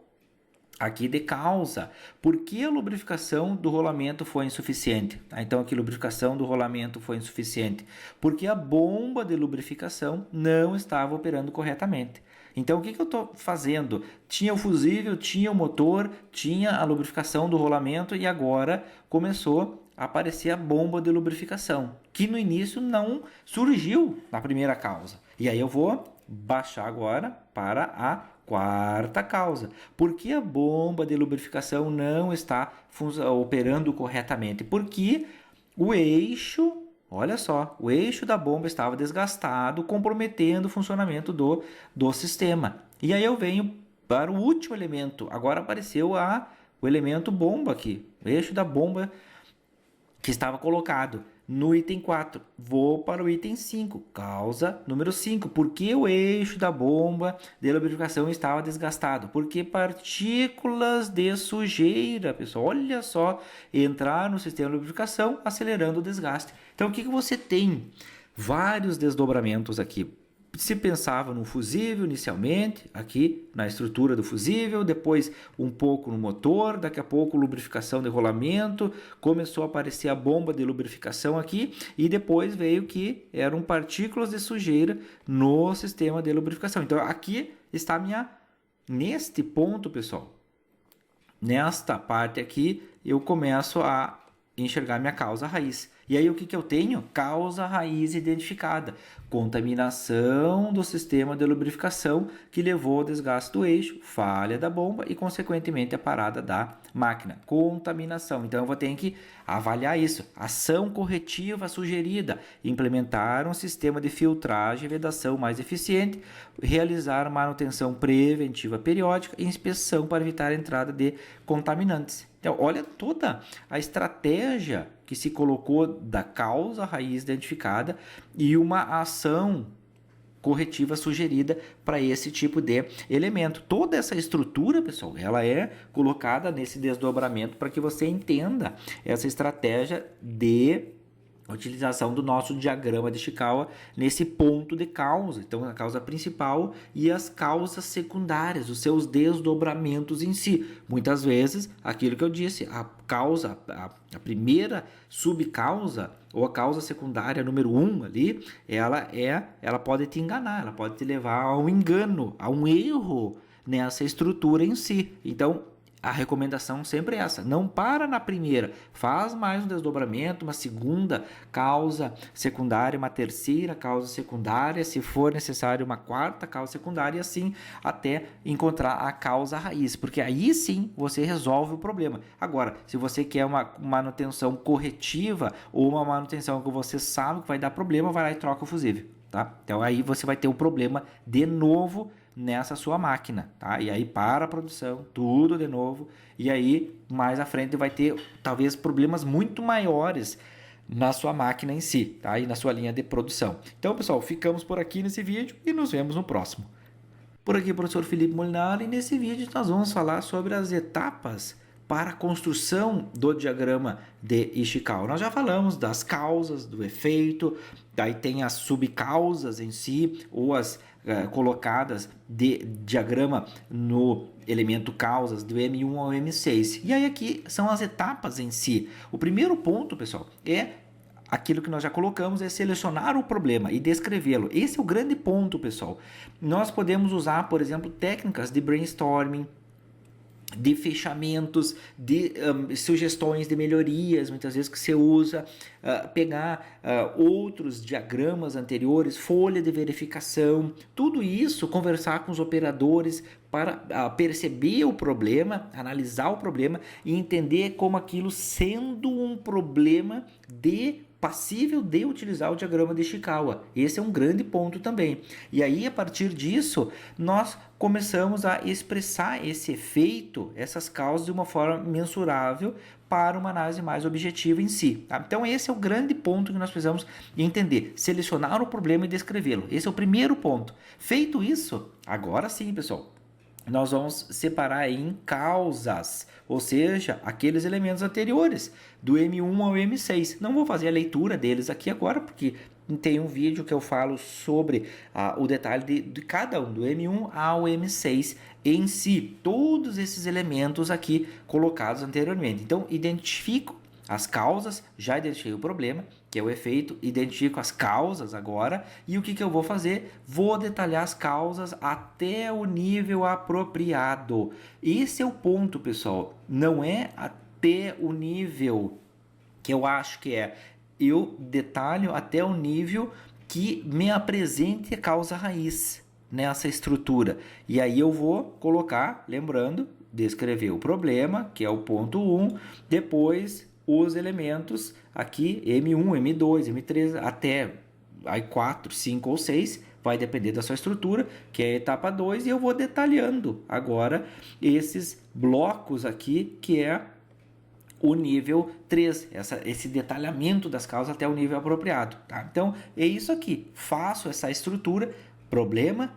aqui de causa. Por que a lubrificação do rolamento foi insuficiente? Então, aqui a lubrificação do rolamento foi insuficiente. Porque a bomba de lubrificação não estava operando corretamente. Então, o que eu estou fazendo? Tinha o fusível, tinha o motor, tinha a lubrificação do rolamento e agora começou a aparecer a bomba de lubrificação, que no início não surgiu na primeira causa. E aí eu vou baixar agora para a quarta causa. Por que a bomba de lubrificação não está operando corretamente? Porque o eixo, olha só, o eixo da bomba estava desgastado, comprometendo o funcionamento do sistema. E aí eu venho para o último elemento. Agora apareceu o elemento bomba aqui, o eixo da bomba que estava colocado no item 4. Vou para o item 5, causa número 5. Por que o eixo da bomba de lubrificação estava desgastado? Porque partículas de sujeira, pessoal, olha só, entrar no sistema de lubrificação, acelerando o desgaste. Então, o que você tem? Vários desdobramentos aqui. Se pensava no fusível inicialmente, aqui na estrutura do fusível, depois um pouco no motor, daqui a pouco lubrificação de rolamento, começou a aparecer a bomba de lubrificação aqui e depois veio que eram partículas de sujeira no sistema de lubrificação. Então aqui está neste ponto, pessoal, nesta parte aqui eu começo a enxergar minha causa raiz. E aí o que eu tenho? Causa raiz identificada. Contaminação do sistema de lubrificação que levou ao desgaste do eixo, falha da bomba e, consequentemente, a parada da máquina. Contaminação. Então, eu vou ter que avaliar isso. Ação corretiva sugerida. Implementar um sistema de filtragem e vedação mais eficiente. Realizar manutenção preventiva periódica e inspeção para evitar a entrada de contaminantes. Então, olha toda a estratégia que se colocou da causa raiz identificada e uma ação corretiva sugerida para esse tipo de elemento. Toda essa estrutura, pessoal, ela é colocada nesse desdobramento para que você entenda essa estratégia de utilização do nosso diagrama de Ishikawa nesse ponto de causa. Então, a causa principal e as causas secundárias, os seus desdobramentos em si. Muitas vezes, aquilo que eu disse, a causa, a primeira subcausa ou a causa secundária número 1 ali, ela pode te enganar, ela pode te levar a um engano, a um erro nessa estrutura em si. Então, a recomendação sempre é essa, não para na primeira, faz mais um desdobramento, uma segunda causa secundária, uma terceira causa secundária, se for necessário uma quarta causa secundária, e assim até encontrar a causa raiz, porque aí sim você resolve o problema. Agora, se você quer uma manutenção corretiva ou uma manutenção que você sabe que vai dar problema, vai lá e troca o fusível, tá? Então aí você vai ter um problema de novo nessa sua máquina, tá? E aí para a produção, tudo de novo, e aí mais à frente vai ter talvez problemas muito maiores na sua máquina em si, tá? E na sua linha de produção. Então, pessoal, ficamos por aqui nesse vídeo e nos vemos no próximo. Por aqui, professor Felipe Molinari, e nesse vídeo nós vamos falar sobre as etapas para a construção do diagrama de Ishikawa. Nós já falamos das causas, do efeito, daí tem as subcausas em si, ou as colocadas de diagrama no elemento causas do M1 ao M6. E aí aqui são as etapas em si. O primeiro ponto, pessoal, é aquilo que nós já colocamos, é selecionar o problema e descrevê-lo. Esse é o grande ponto, pessoal. Nós podemos usar, por exemplo, técnicas de brainstorming, de fechamentos, de sugestões de melhorias, muitas vezes que você usa, pegar outros diagramas anteriores, folha de verificação, tudo isso, conversar com os operadores para perceber o problema, analisar o problema e entender como aquilo sendo um problema passível de utilizar o diagrama de Ishikawa. Esse é um grande ponto também. E aí, a partir disso, nós começamos a expressar esse efeito, essas causas, de uma forma mensurável para uma análise mais objetiva em si. Tá? Então, esse é o grande ponto que nós precisamos entender. Selecionar o problema e descrevê-lo. Esse é o primeiro ponto. Feito isso, agora sim, pessoal, nós vamos separar em causas, ou seja, aqueles elementos anteriores, do M1 ao M6. Não vou fazer a leitura deles aqui agora, porque tem um vídeo que eu falo sobre o detalhe de cada um, do M1 ao M6 em si. Todos esses elementos aqui colocados anteriormente. Então, identifico as causas, já identifiquei o problema, que é o efeito, identifico as causas agora, e o que eu vou fazer? Vou detalhar as causas até o nível apropriado. Esse é o ponto, pessoal, não é até o nível que eu acho que é. Eu detalho até o nível que me apresente a causa raiz nessa estrutura. E aí eu vou colocar, lembrando, descrever o problema, que é o ponto 1, depois os elementos aqui, M1, M2, M3, até aí 4, 5 ou 6, vai depender da sua estrutura, que é a etapa 2, e eu vou detalhando agora esses blocos aqui, que é o nível 3, esse detalhamento das causas até o nível apropriado. Tá? Então, é isso aqui, faço essa estrutura, problema,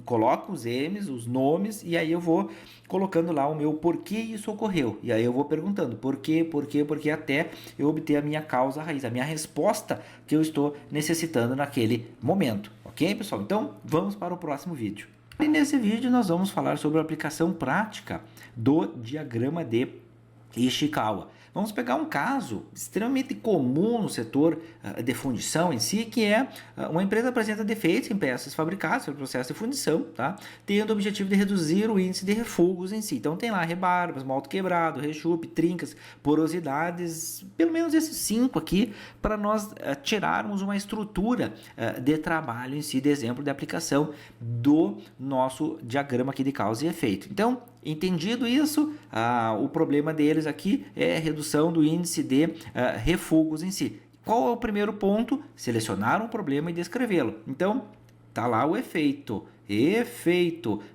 coloco os M's, os nomes, e aí eu vou colocando lá o meu porquê isso ocorreu. E aí eu vou perguntando porquê, até eu obter a minha causa raiz, a minha resposta que eu estou necessitando naquele momento. Ok, pessoal? Então, vamos para o próximo vídeo. E nesse vídeo nós vamos falar sobre a aplicação prática do diagrama de Ishikawa. Vamos pegar um caso extremamente comum no setor de fundição em si, que é uma empresa apresenta defeitos em peças fabricadas pelo processo de fundição, tá? Tendo o objetivo de reduzir o índice de refugos em si. Então tem lá rebarbas, molto quebrado, rechupe, trincas, porosidades, pelo menos esses 5 aqui, para nós tirarmos uma estrutura de trabalho em si, de exemplo de aplicação do nosso diagrama aqui de causa e efeito. Então, entendido isso, o problema deles aqui é a redução do índice de refugos em si. Qual é o primeiro ponto? Selecionar um problema e descrevê-lo. Então, tá lá o efeito.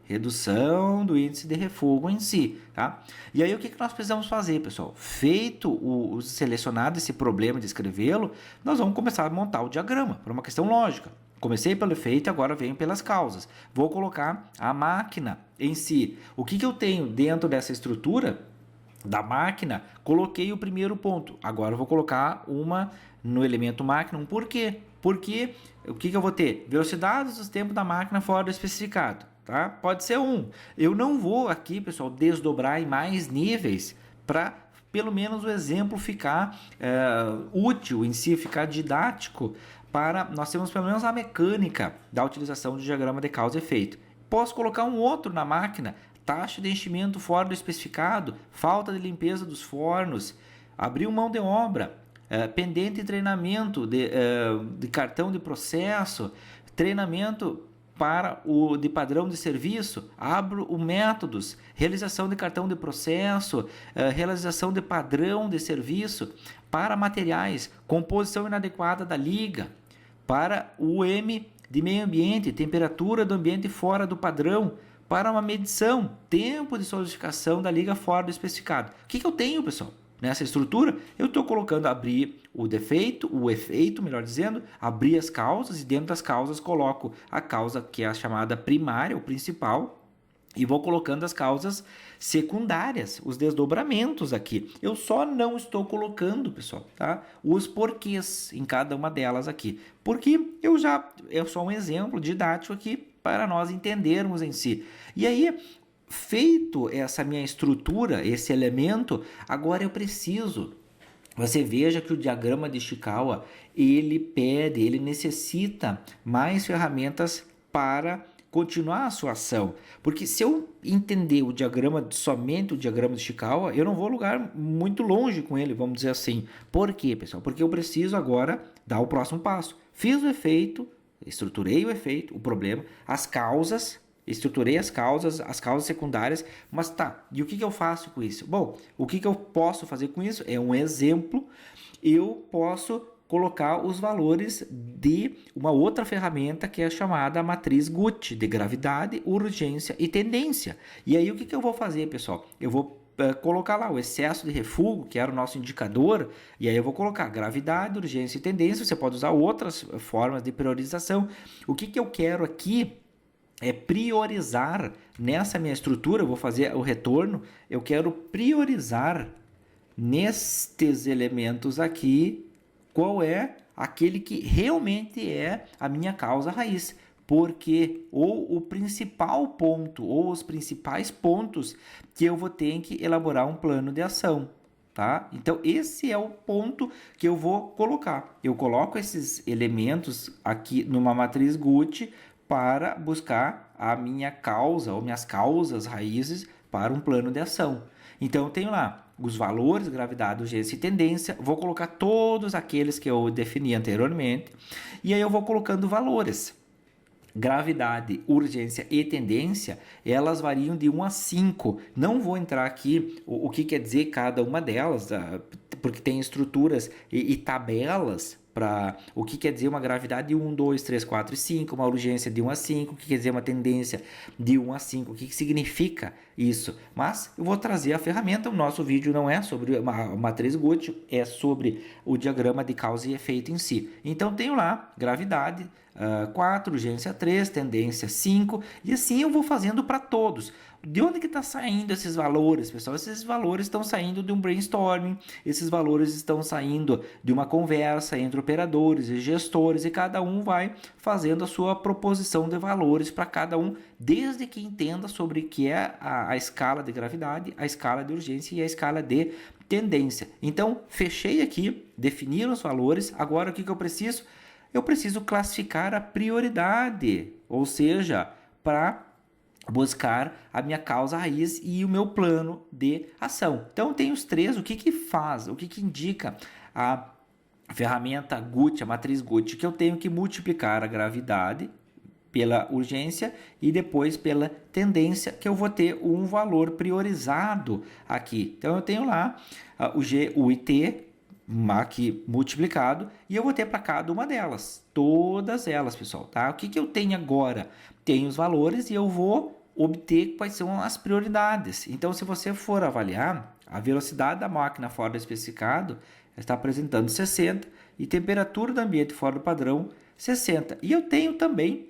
Redução do índice de refugo em si, tá? E aí o que nós precisamos fazer, pessoal? Feito o selecionado esse problema e descrevê-lo, nós vamos começar a montar o diagrama, por uma questão lógica. Comecei pelo efeito, agora venho pelas causas. Vou colocar a máquina em si. O que eu tenho dentro dessa estrutura da máquina? Coloquei o primeiro ponto. Agora eu vou colocar uma no elemento máquina, um porquê. Porque o que eu vou ter? Velocidade dos tempos da máquina fora do especificado. Tá? Pode ser um. Eu não vou aqui, pessoal, desdobrar em mais níveis para pelo menos o exemplo ficar útil em si, ficar didático, para nós termos pelo menos a mecânica da utilização do diagrama de causa e efeito. Posso colocar um outro na máquina, taxa de enchimento fora do especificado, falta de limpeza dos fornos, abrir mão de obra, pendente de treinamento de cartão de processo, treinamento para o de padrão de serviço, abro o métodos, realização de cartão de processo, realização de padrão de serviço para materiais, composição inadequada da liga, para o M de meio ambiente, temperatura do ambiente fora do padrão, para uma medição, tempo de solidificação da liga fora do especificado. O que eu tenho, pessoal? Nessa estrutura, eu estou colocando abrir o defeito, o efeito, melhor dizendo, abrir as causas e dentro das causas coloco a causa que é a chamada primária, ou principal, e vou colocando as causas secundárias, os desdobramentos aqui. Eu só não estou colocando, pessoal, tá? Os porquês em cada uma delas aqui, porque é só um exemplo didático aqui para nós entendermos em si. E aí, feito essa minha estrutura, esse elemento, agora eu preciso. Você veja que o diagrama de Ishikawa, ele necessita mais ferramentas para continuar a sua ação. Porque se eu entender somente o diagrama de Ishikawa, eu não vou lugar muito longe com ele, vamos dizer assim. Por quê, pessoal? Porque eu preciso agora dar o próximo passo. Fiz o efeito, estruturei o efeito, o problema, as causas, estruturei as causas secundárias, mas tá, e o que eu faço com isso? Bom, o que eu posso fazer com isso? É um exemplo, eu posso colocar os valores de uma outra ferramenta que é chamada matriz Gucci, de gravidade, urgência e tendência. E aí o que eu vou fazer, pessoal? Eu vou colocar lá o excesso de refúgio, que era o nosso indicador, e aí eu vou colocar gravidade, urgência e tendência. Você pode usar outras formas de priorização. O que eu quero aqui é priorizar nessa minha estrutura. Eu vou fazer o retorno, eu quero priorizar nestes elementos aqui qual é aquele que realmente é a minha causa raiz, porque ou o principal ponto ou os principais pontos que eu vou ter que elaborar um plano de ação. Tá? Então esse é o ponto que eu vou colocar. Eu coloco esses elementos aqui numa matriz Gucci para buscar a minha causa ou minhas causas raízes para um plano de ação. Então eu tenho lá os valores, gravidade, urgência e tendência, vou colocar todos aqueles que eu defini anteriormente, e aí eu vou colocando valores. Gravidade, urgência e tendência, elas variam de 1 a 5. Não vou entrar aqui o que quer dizer cada uma delas, porque tem estruturas e tabelas para o que quer dizer uma gravidade de 1, 2, 3, 4 e 5, uma urgência de 1 a 5, o que quer dizer uma tendência de 1 a 5, o que significa isso. Mas eu vou trazer a ferramenta, o nosso vídeo não é sobre a matriz Gucci, é sobre o diagrama de causa e efeito em si. Então tenho lá gravidade 4, urgência 3, tendência 5, e assim eu vou fazendo para todos. De onde que está saindo esses valores, pessoal? Esses valores estão saindo de um brainstorming, esses valores estão saindo de uma conversa entre operadores e gestores, e cada um vai fazendo a sua proposição de valores para cada um, desde que entenda sobre o que é a escala de gravidade, a escala de urgência e a escala de tendência. Então, fechei aqui, defini os valores, agora o que eu preciso? Eu preciso classificar a prioridade, ou seja, para buscar a minha causa raiz e o meu plano de ação. Então tem os três, o que faz, o que indica a ferramenta Gucci, a matriz Gucci, que eu tenho que multiplicar a gravidade pela urgência e depois pela tendência, que eu vou ter um valor priorizado aqui. Então eu tenho lá o G, U e T aqui multiplicado, e eu vou ter para cada uma delas, todas elas, pessoal, tá? O que eu tenho agora? Tenho os valores e eu vou obter quais são as prioridades. Então, se você for avaliar, a velocidade da máquina fora do especificado está apresentando 60 e temperatura do ambiente fora do padrão 60. E eu tenho também,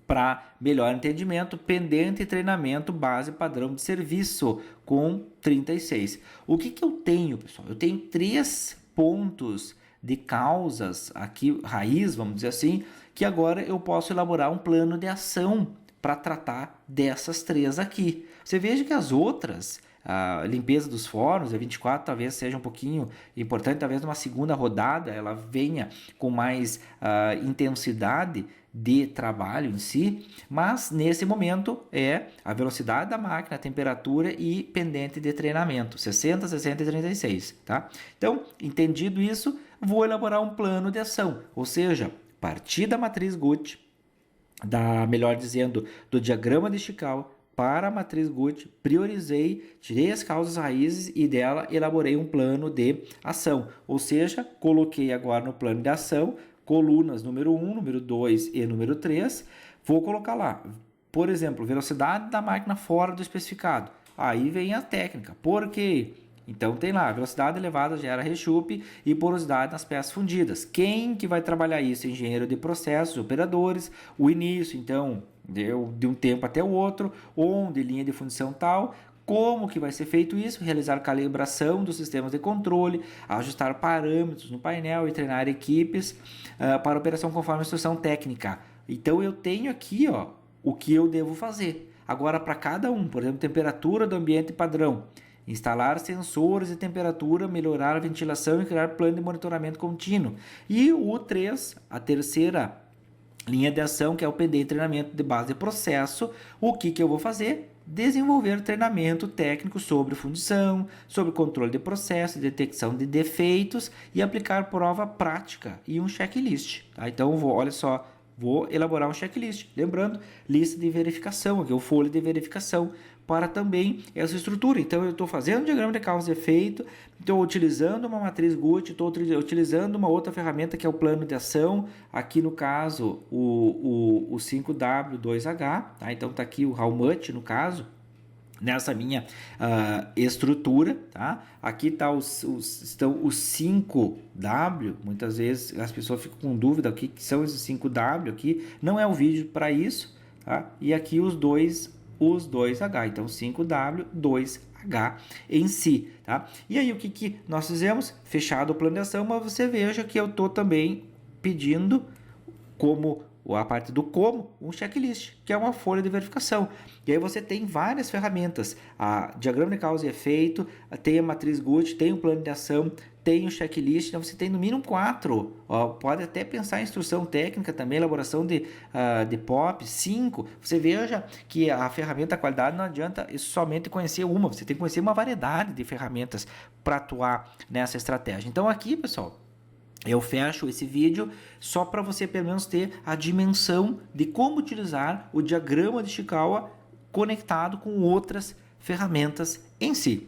para melhor entendimento, pendente e treinamento base padrão de serviço com 36. O que eu tenho, pessoal? Eu tenho 3 pontos de causas aqui, raiz, vamos dizer assim, que agora eu posso elaborar um plano de ação para tratar dessas 3 aqui. Você veja que as outras, a limpeza dos fornos, a 24 talvez seja um pouquinho importante, talvez numa segunda rodada ela venha com mais intensidade de trabalho em si, mas nesse momento é a velocidade da máquina, a temperatura e pendente de treinamento, 60, 60 e 36, tá? Então, entendido isso, vou elaborar um plano de ação, ou seja, partir da matriz Guth, melhor dizendo, do diagrama de Ishikawa para a matriz Guth, priorizei, tirei as causas raízes e dela elaborei um plano de ação, ou seja, coloquei agora no plano de ação colunas número 1, número 2 e número 3, vou colocar lá, por exemplo, velocidade da máquina fora do especificado. Aí vem a técnica. Por quê? Então tem lá, velocidade elevada gera rechupe e porosidade nas peças fundidas. Quem que vai trabalhar isso? Engenheiro de processos, operadores, o início, então, de um tempo até o outro, onde linha de fundição tal. Como que vai ser feito isso? Realizar calibração dos sistemas de controle, ajustar parâmetros no painel e treinar equipes para operação conforme a instrução técnica. Então eu tenho aqui o que eu devo fazer. Agora para cada um, por exemplo, temperatura do ambiente padrão, instalar sensores de temperatura, melhorar a ventilação e criar plano de monitoramento contínuo. E o 3, a terceira linha de ação, que é o pendente treinamento de base de processo, o que eu vou fazer? Desenvolver treinamento técnico sobre fundição, sobre controle de processo, detecção de defeitos e aplicar prova prática e um checklist. Tá? Então, olha só, vou elaborar um checklist. Lembrando, lista de verificação, aqui é o folha de verificação para também essa estrutura. Então, eu estou fazendo um diagrama de causa e efeito, estou utilizando uma matriz Guth, estou utilizando uma outra ferramenta que é o plano de ação, aqui no caso o 5W2H, tá? Então está aqui o How Much no caso, nessa minha estrutura, tá? Aqui estão os 5W, muitas vezes as pessoas ficam com dúvida o que são esses 5W aqui, não é o vídeo para isso, tá? E aqui os 2H, então 5W, 2H em si, tá? E aí o que nós fizemos? Fechado o plano de ação, mas você veja que eu estou também pedindo como a parte do como, um checklist, que é uma folha de verificação. E aí você tem várias ferramentas, a diagrama de causa e efeito, tem a matriz Guth, tem o plano de ação, tem o checklist, então você tem no mínimo 4, pode até pensar em instrução técnica também, elaboração de POP, 5, você veja que a ferramenta, a qualidade, não adianta somente conhecer uma, você tem que conhecer uma variedade de ferramentas para atuar nessa estratégia. Então aqui, pessoal, eu fecho esse vídeo só para você pelo menos ter a dimensão de como utilizar o diagrama de Ishikawa conectado com outras ferramentas em si.